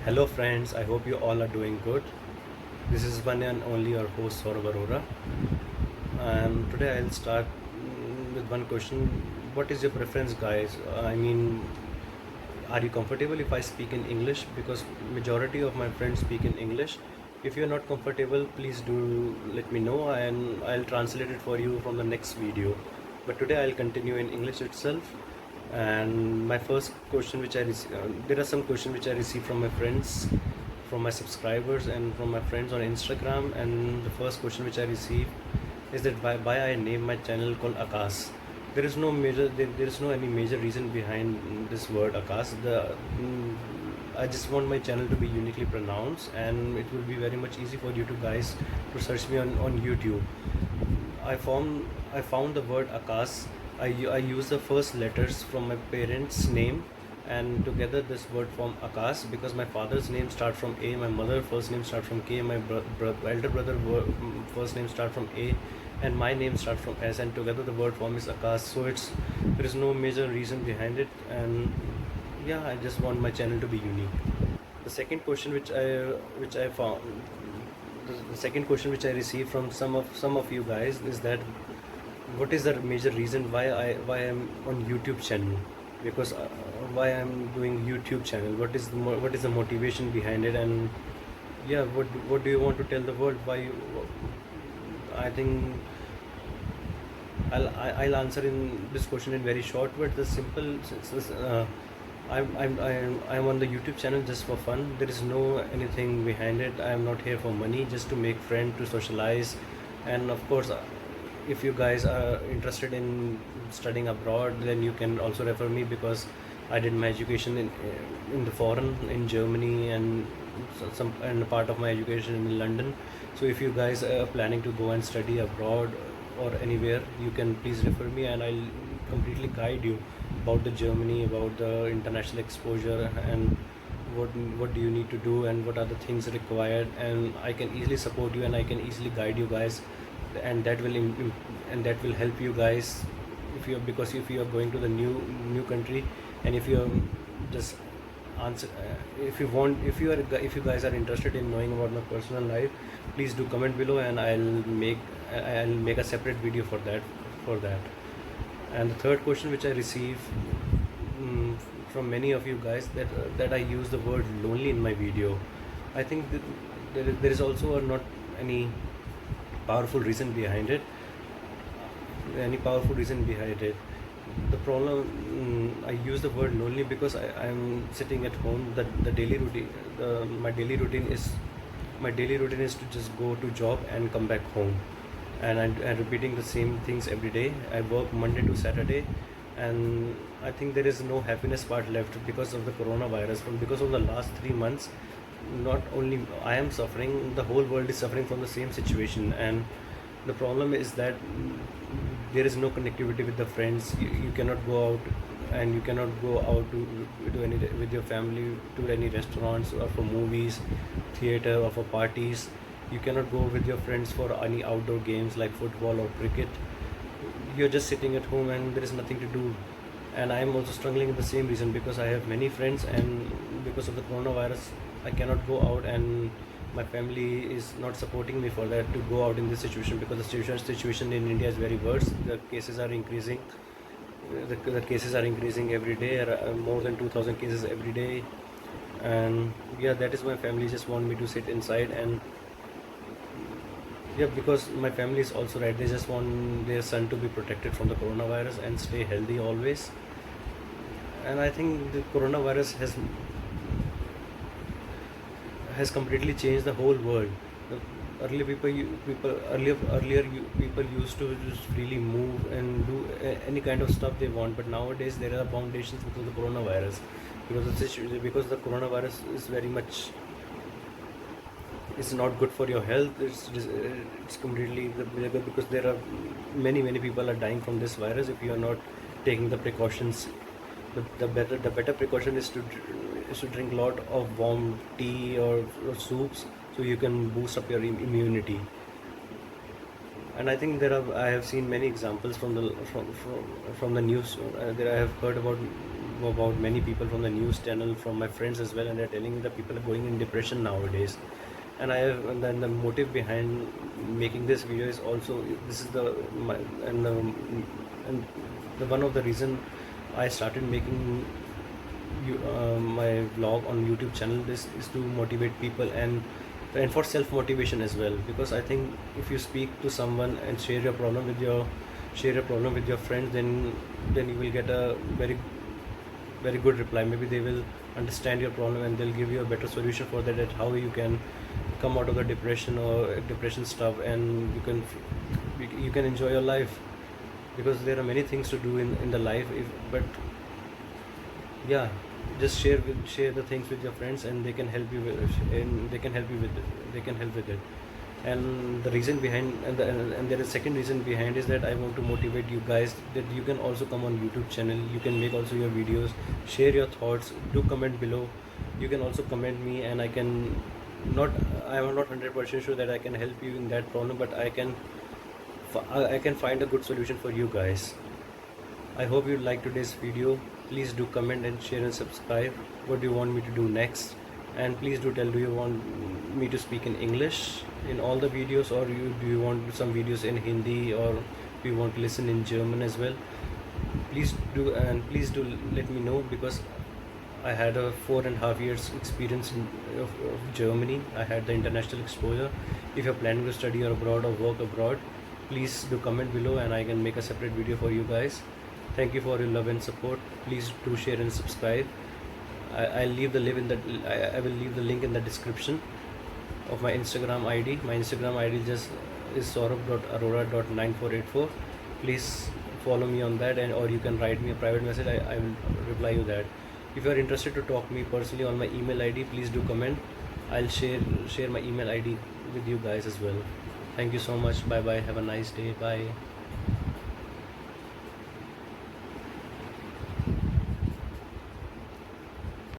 Hello friends, I hope you all are doing good. This is one and only your host Saurabh Arora. And today I'll start with one question. What is your preference, guys? Are you comfortable if I speak in English? Because majority of my friends speak in English. If you're not comfortable, please do let me know and I'll translate it for you from the next video. But today I'll continue in English itself. And my first question, there are some questions which I received from my friends, from my subscribers, and from my friends on Instagram. And the first question which I received is that why I named my channel called Akas. There is no any major reason behind this word Akas. I just want my channel to be uniquely pronounced, and it will be very much easy for you to guys to search me on YouTube. I found the word Akas. I use the first letters from my parents' name, and together this word form Akas, because my father's name start from A, my mother first name start from K, my elder brother first name start from A, and my name start from S, and together the word form is Akas. So there is no major reason behind it, and yeah, I just want my channel to be unique. The second question which I found the second question which I received from some of you guys is that what is the major reason why I'm on YouTube channel, because why I'm doing YouTube channel, what is the motivation behind it, and yeah, what do you want to tell the world why I think I'll answer in this question in very short, but the simple I'm on the YouTube channel just for fun. There is no anything behind it. I am not here for money, just to make friends, to socialize, and of course, if you guys are interested in studying abroad, then you can also refer me, because I did my education in the foreign, in Germany, and a part of my education in London. So if you guys are planning to go and study abroad or anywhere, you can please refer me, and I'll completely guide you about the Germany, about the international exposure, and what do you need to do, and what are the things required, and I can easily support you, and I can easily guide you guys, and that will help you guys, because if you are going to the new country, and if you are just answer if you guys are interested in knowing about my personal life, please do comment below, and I'll make a separate video for that. And the third question which I receive mm, from many of you guys, that I use the word lonely in my video. I think that there is also not any powerful reason behind it. The problem, I use the word lonely because I'm sitting at home. The daily routine, my daily routine is to just go to job and come back home, and I'm repeating the same things every day. I work Monday to Saturday, and I think there is no happiness part left because of the coronavirus. Because of the last 3 months, not only I am suffering, the whole world is suffering from the same situation, and the problem is that there is no connectivity with the friends. You cannot go out, and you cannot go out to any with your family to any restaurants, or for movies, theater, or for parties. You cannot go with your friends for any outdoor games like football or cricket. You're just sitting at home, and there is nothing to do. And I am also struggling with the same reason, because I have many friends, and because of the coronavirus I cannot go out, and my family is not supporting me for that, to go out in this situation, because the situation in India is very worse. The cases are increasing. The cases are increasing every day, more than 2,000 cases every day. And yeah, that is my family just want me to sit inside, and yeah, because my family is also right. They just want their son to be protected from the coronavirus and stay healthy always. And I think the coronavirus has completely changed the whole world. Earlier people used to just freely move and do any kind of stuff they want, but nowadays there are foundations because of the coronavirus, because the coronavirus is very much, it's not good for your health. It's completely because there are many people are dying from this virus if you are not taking the precautions. The better precaution is to drink a lot of warm tea or soups, so you can boost up your immunity. And I think I have seen many examples from the news. There I have heard about about many people from the news channel, from my friends as well, and they're telling me that people are going in depression nowadays. And then the motive behind making this video is also, this is the my, and the one of the reason I started making my vlog on YouTube channel is to motivate people, and for self motivation as well, because I think if you speak to someone and share your problem with your friends, then you will get a very good reply. Maybe they will understand your problem and they'll give you a better solution for that, how you can come out of the depression or depression stuff, and you can enjoy your life, because there are many things to do in the life. But yeah, just share the things with your friends, and they can help you with it. They can help with it. And the reason behind, and there is second reason behind, is that I want to motivate you guys that you can also come on YouTube channel, you can make also your videos, share your thoughts, do comment below. You can also comment me, and I am not 100% sure that I can help you in that problem, but I can find a good solution for you guys. I hope you liked today's video. Please do comment and share and subscribe. What do you want me to do next? And please do tell, do you want me to speak in English in all the videos, or do you want some videos in Hindi, or do you want to listen in German as well? Please do let me know, because I had a 4.5 years experience of Germany. I had the international exposure. If you're planning to study abroad or work abroad, please do comment below, and I can make a separate video for you guys. Thank you for your love and support. Please do share and subscribe. I will leave the link in the description of my Instagram ID. My Instagram ID just is saurabh.arora.9484. Please follow me on that, or you can write me a private message. I will reply you that. If you are interested to talk to me personally on my email ID, please do comment. I'll share my email ID with you guys as well. Thank you so much. Bye bye. Have a nice day. Bye.